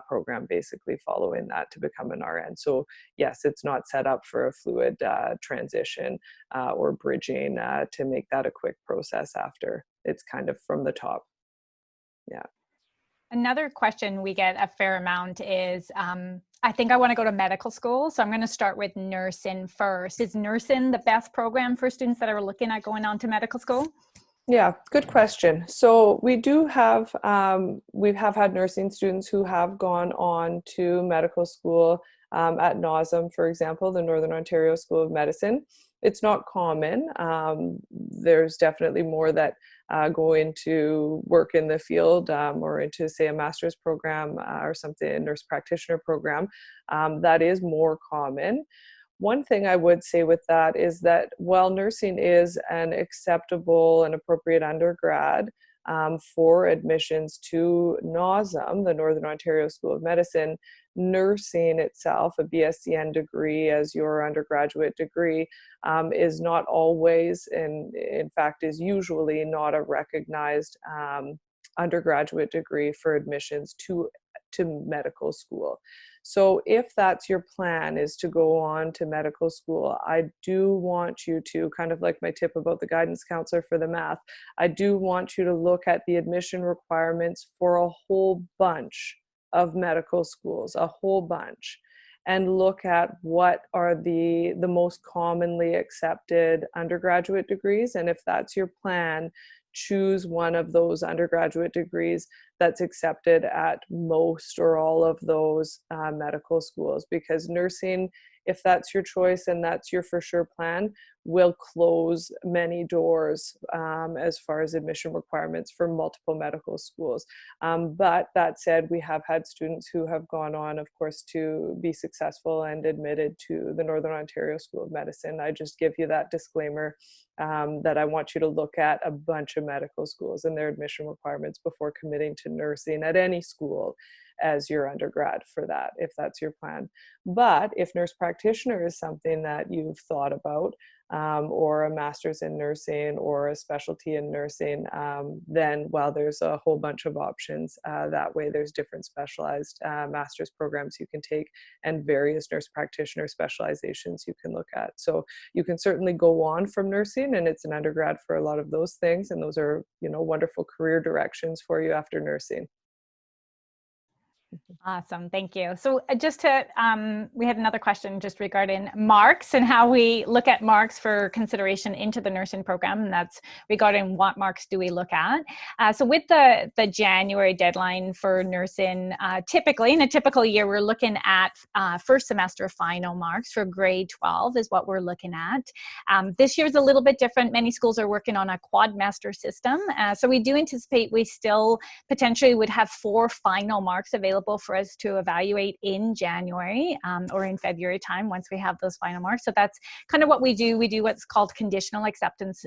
program basically following that to become an RN. So yes, it's not set up for a fluid transition or bridging to make that a quick process after. It's kind of from the top. Yeah. Another question we get a fair amount is, I think I want to go to medical school, so I'm going to start with nursing first. Is nursing the best program for students that are looking at going on to medical school? Yeah, good question. So we have had nursing students who have gone on to medical school at NOSM, for example, the Northern Ontario School of Medicine. It's not common. There's definitely more that go into work in the field or into, say, a master's program or something, a nurse practitioner program. That is more common. One thing I would say with that is that while nursing is an acceptable and appropriate undergrad for admissions to NOSM, the Northern Ontario School of Medicine, nursing itself, a BSCN degree as your undergraduate degree, is not always, and in fact is usually not a recognized undergraduate degree for admissions to medical school. So if that's your plan, is to go on to medical school, I do want you to, kind of like my tip about the guidance counselor for the math, I do want you to look at the admission requirements for a whole bunch of medical schools, a whole bunch, and look at what are the most commonly accepted undergraduate degrees. And if that's your plan, choose one of those undergraduate degrees that's accepted at most or all of those medical schools, because nursing, if that's your choice and that's your for sure plan, will close many doors as far as admission requirements for multiple medical schools. But that said, we have had students who have gone on, of course, to be successful and admitted to the Northern Ontario School of Medicine. I just give you that disclaimer that I want you to look at a bunch of medical schools and their admission requirements before committing to nursing at any school as your undergrad for that, if that's your plan. But if nurse practitioner is something that you've thought about, or a master's in nursing or a specialty in nursing, then there's a whole bunch of options. That way there's different specialized master's programs you can take and various nurse practitioner specializations you can look at. So you can certainly go on from nursing, and it's an undergrad for a lot of those things, and those are, wonderful career directions for you after nursing. Awesome, thank you. So just to, we had another question just regarding marks and how we look at marks for consideration into the nursing program, and that's regarding what marks do we look at. So with the January deadline for nursing, typically in a typical year, we're looking at first semester final marks for grade 12 is what we're looking at. This year is a little bit different. Many schools are working on a quadmaster system. So we do anticipate we still potentially would have 4 final marks available for us to evaluate in January or in February time once we have those final marks. So that's kind of what we do. We do what's called conditional acceptance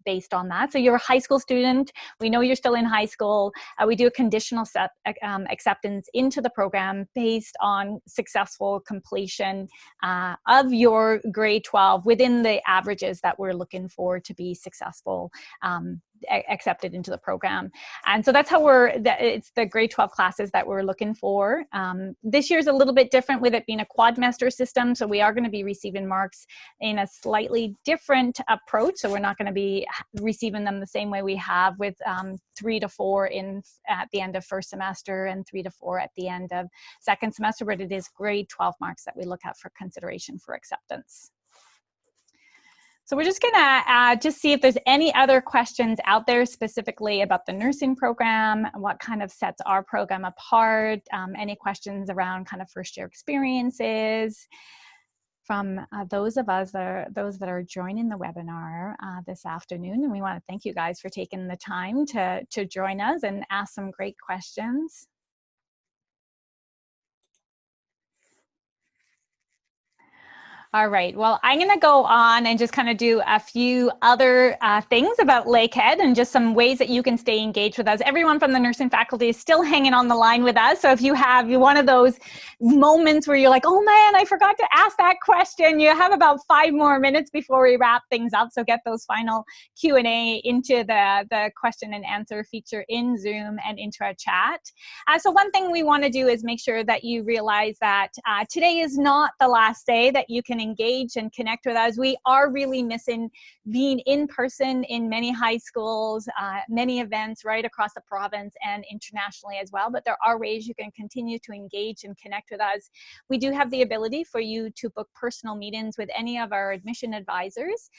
based on that. So you're a high school student. We know you're still in high school. We do a conditional acceptance into the program based on successful completion of your grade 12 within the averages that we're looking for to be successful accepted into the program. And so that's how it's the grade 12 classes that we're looking for. This year's a little bit different with it being a quadmester system. So we are going to be receiving marks in a slightly different approach. So we're not going to be receiving them the same way we have with 3 to 4 at the end of first semester and 3 to 4 at the end of second semester, but it is grade 12 marks that we look at for consideration for acceptance. So we're just gonna just see if there's any other questions out there specifically about the nursing program, what kind of sets our program apart, any questions around kind of first year experiences from those that are joining the webinar this afternoon. And we want to thank you guys for taking the time to join us and ask some great questions. All right, well, I'm gonna go on and just kind of do a few other things about Lakehead and just some ways that you can stay engaged with us. Everyone from the nursing faculty is still hanging on the line with us. So if you have one of those moments where you're like, oh man, I forgot to ask that question, you have about 5 more minutes before we wrap things up. So get those final Q&A into the question and answer feature in Zoom and into our chat. So one thing we wanna do is make sure that you realize that today is not the last day that you can engage and connect with us. We are really missing being in person in many high schools, many events right across the province and internationally as well, but there are ways you can continue to engage and connect with us. We do have the ability for you to book personal meetings with any of our admission advisors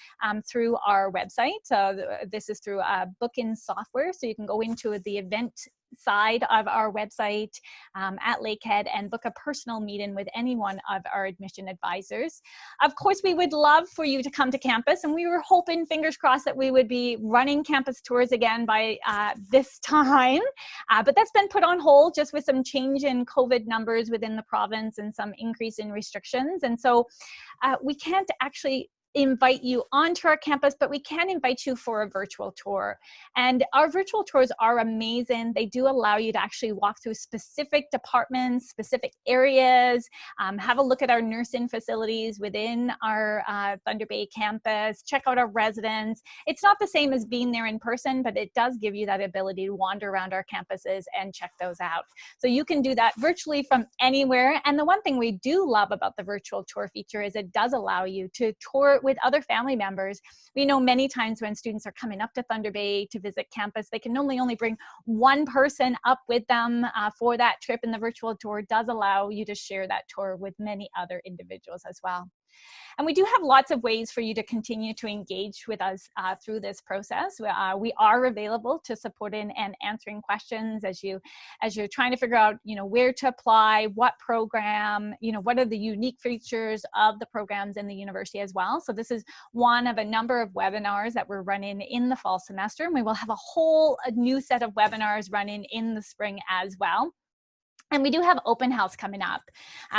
through our website. So this is through a booking software, so you can go into the event side of our website at Lakehead and book a personal meeting with any one of our admission advisors. Of course, we would love for you to come to campus, and we were hoping, fingers crossed, that we would be running campus tours again by this time, but that's been put on hold just with some change in COVID numbers within the province and some increase in restrictions. And so we can't actually invite you onto our campus, but we can invite you for a virtual tour. And our virtual tours are amazing. They do allow you to actually walk through specific departments, specific areas, have a look at our nursing facilities within our Thunder Bay campus, check out our residents. It's not the same as being there in person, but it does give you that ability to wander around our campuses and check those out. So you can do that virtually from anywhere. And the one thing we do love about the virtual tour feature is it does allow you to tour with other family members. We know many times when students are coming up to Thunder Bay to visit campus, they can only bring one person up with them for that trip, and the virtual tour does allow you to share that tour with many other individuals as well. And we do have lots of ways for you to continue to engage with us through this process. We are available to supporting and answering questions as you're trying to figure out, where to apply, what program, what are the unique features of the programs in the university as well. So this is one of a number of webinars that we're running in the fall semester, and we will have a new set of webinars running in the spring as well. And we do have open house coming up.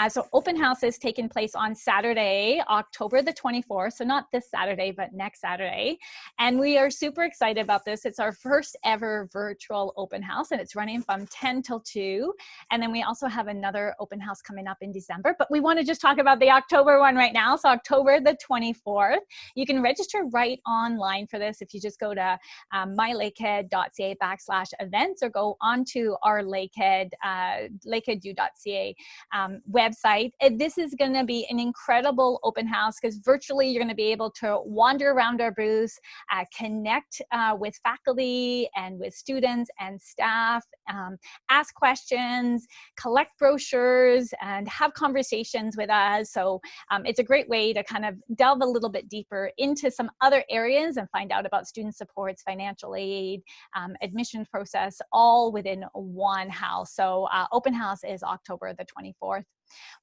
So open house is taking place on Saturday, October the 24th. So not this Saturday, but next Saturday. And we are super excited about this. It's our first ever virtual open house, and it's running from 10 till 2. And then we also have another open house coming up in December, but we want to just talk about the October one right now. So October the 24th, you can register right online for this if you just go to mylakehead.ca/events or go onto our lakeheadu.ca website. This is going to be an incredible open house because virtually you're going to be able to wander around our booths, connect with faculty and with students and staff, ask questions, collect brochures, and have conversations with us. So it's a great way to kind of delve a little bit deeper into some other areas and find out about student supports, financial aid, admissions process, all within one house. So open house is October the 24th.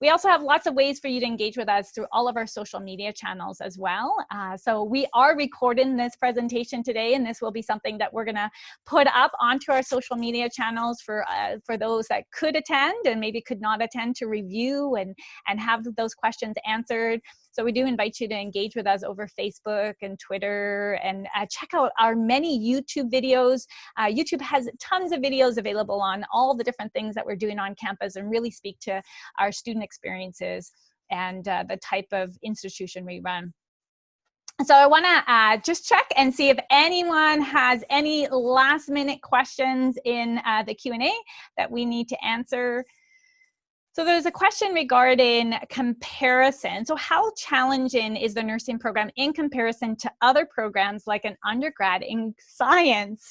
We also have lots of ways for you to engage with us through all of our social media channels as well. So we are recording this presentation today, and this will be something that we're going to put up onto our social media channels for those that could attend and maybe could not attend to review and have those questions answered. So we do invite you to engage with us over Facebook and Twitter, and check out our many YouTube videos. YouTube has tons of videos available on all the different things that we're doing on campus and really speak to our student experiences and the type of institution we run. So I want to just check and see if anyone has any last minute questions in the Q&A that we need to answer. So there's a question regarding comparison. So how challenging is the nursing program in comparison to other programs like an undergrad in science?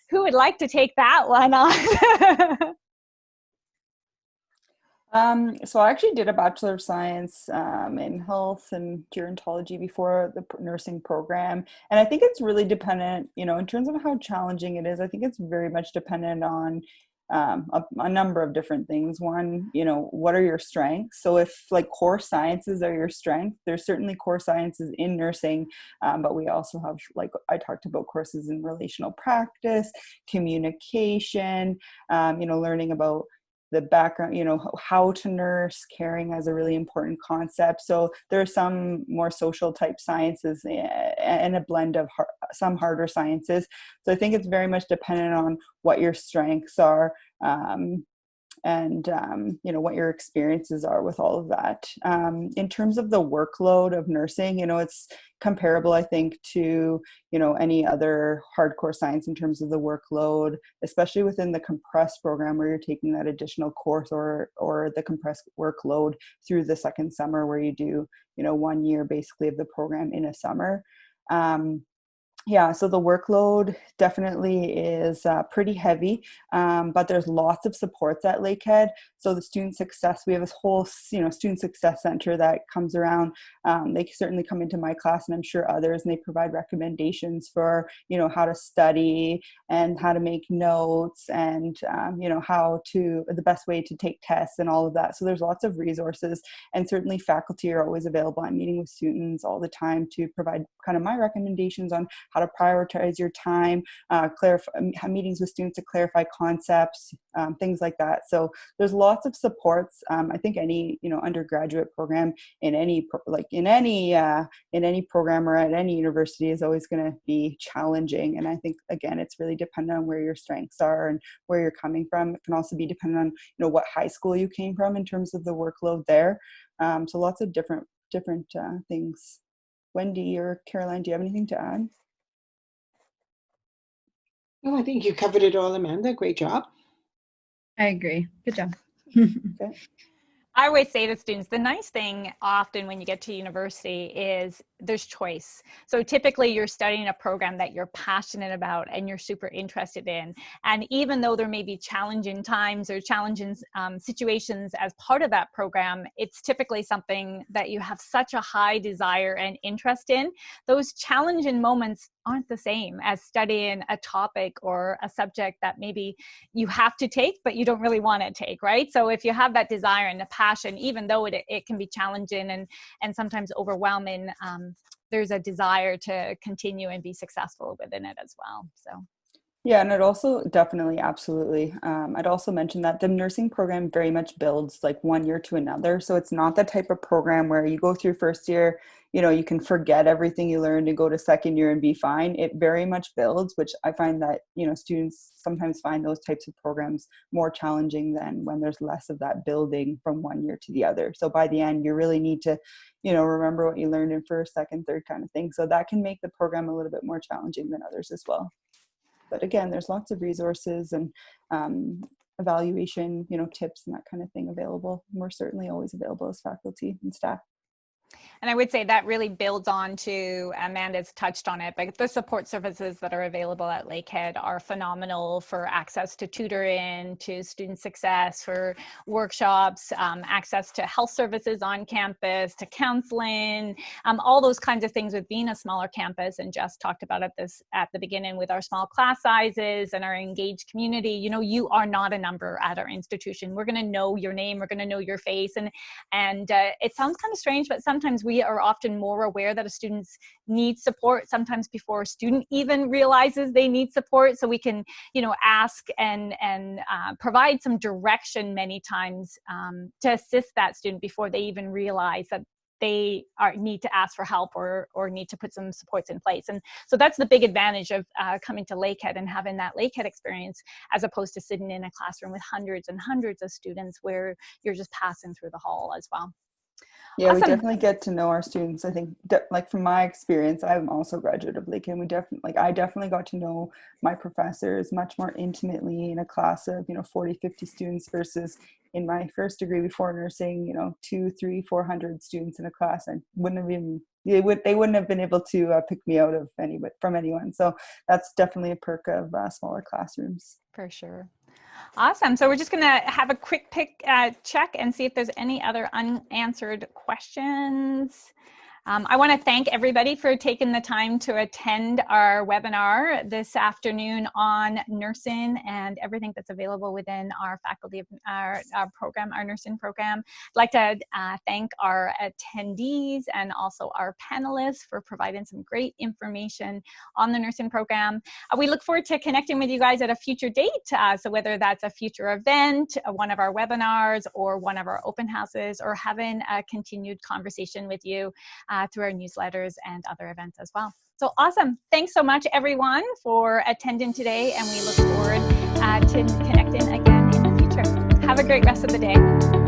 Who would like to take that one on? So I actually did a Bachelor of Science in health and gerontology before the nursing program. And I think it's really dependent, you know, in terms of how challenging it is, I think it's very much dependent on a number of different things. One, you know, what are your strengths? So if like core sciences are your strength, there's certainly core sciences in nursing, but we also have, like I talked about, courses in relational practice, communication, you know, learning about the background, you know, how to nurse, caring as a really important concept. So there are some more social type sciences and a blend of some harder sciences. So I think it's very much dependent on what your strengths are, and you know, what your experiences are with all of that. In terms of the workload of nursing, you know, it's comparable, I think, to, you know, any other hardcore science in terms of the workload, especially within the compressed program where you're taking that additional course or the compressed workload through the second summer where you do, you know, 1 year basically of the program in a summer. Yeah, so the workload definitely is pretty heavy, but there's lots of supports at Lakehead. So the student success, we have this whole, you know, student success center that comes around. They certainly come into my class, and I'm sure others, and they provide recommendations for, you know, how to study and how to make notes, and you know, how to, the best way to take tests and all of that. So there's lots of resources, and certainly faculty are always available. I'm meeting with students all the time to provide kind of my recommendations on how to prioritize your time, clarify meetings with students to clarify concepts, things like that. So there's lots of supports. I think any, you know, undergraduate program in any program or at any university is always going to be challenging. And I think, again, it's really dependent on where your strengths are and where you're coming from. It can also be dependent on, you know, what high school you came from in terms of the workload there. So lots of different things. Wendy or Caroline, do you have anything to add? Oh, I think you covered it all, Amanda. Great job. I agree. Good job. Okay. I always say to students, the nice thing often when you get to university is there's choice. So typically you're studying a program that you're passionate about and you're super interested in. And even though there may be challenging times or challenging situations as part of that program, it's typically something that you have such a high desire and interest in. Those challenging moments aren't the same as studying a topic or a subject that maybe you have to take, but you don't really want to take, right? So if you have that desire and the passion, even though it can be challenging and sometimes overwhelming, there's a desire to continue and be successful within it as well. So. Yeah, and it also definitely, absolutely. I'd also mention that the nursing program very much builds like 1 year to another. So it's not the type of program where you go through first year, you know, you can forget everything you learned and go to second year and be fine. It very much builds, which I find that, you know, students sometimes find those types of programs more challenging than when there's less of that building from 1 year to the other. So by the end, you really need to, you know, remember what you learned in first, second, third kind of thing. So that can make the program a little bit more challenging than others as well. But again, there's lots of resources and evaluation, you know, tips and that kind of thing available. We're certainly always available as faculty and staff. And I would say that really builds on to, Amanda's touched on it, but the support services that are available at Lakehead are phenomenal for access to tutoring, to student success, for workshops, access to health services on campus, to counseling, all those kinds of things with being a smaller campus. And Jess talked about it at the beginning with our small class sizes and our engaged community. You know, you are not a number at our institution. We're going to know your name. We're going to know your face. And it sounds kind of strange, but sometimes we are often more aware that a student needs support, sometimes before a student even realizes they need support. So we can, you know, ask and provide some direction many times to assist that student before they even realize that they need to ask for help or need to put some supports in place. And so that's the big advantage of coming to Lakehead and having that Lakehead experience, as opposed to sitting in a classroom with hundreds and hundreds of students where you're just passing through the hall as well. Yeah, we Awesome. definitely get to know our students. I think, like from my experience, I'm also a graduate of Lakehead, and I definitely got to know my professors much more intimately in a class of 40, 50 students versus in my first degree before nursing, 200, 300, 400 students in a class. I wouldn't have even they wouldn't have been able to pick me out of from anyone. So that's definitely a perk of smaller classrooms. For sure. Awesome. So we're just going to have a quick check and see if there's any other unanswered questions. I want to thank everybody for taking the time to attend our webinar this afternoon on nursing and everything that's available within our faculty of our program, our nursing program. I'd like to thank our attendees and also our panelists for providing some great information on the nursing program. We look forward to connecting with you guys at a future date. So whether that's a future event, one of our webinars, or one of our open houses, or having a continued conversation with you through our newsletters and other events as well. So awesome. Thanks so much, everyone, for attending today, and we look forward to connecting again in the future. Have a great rest of the day.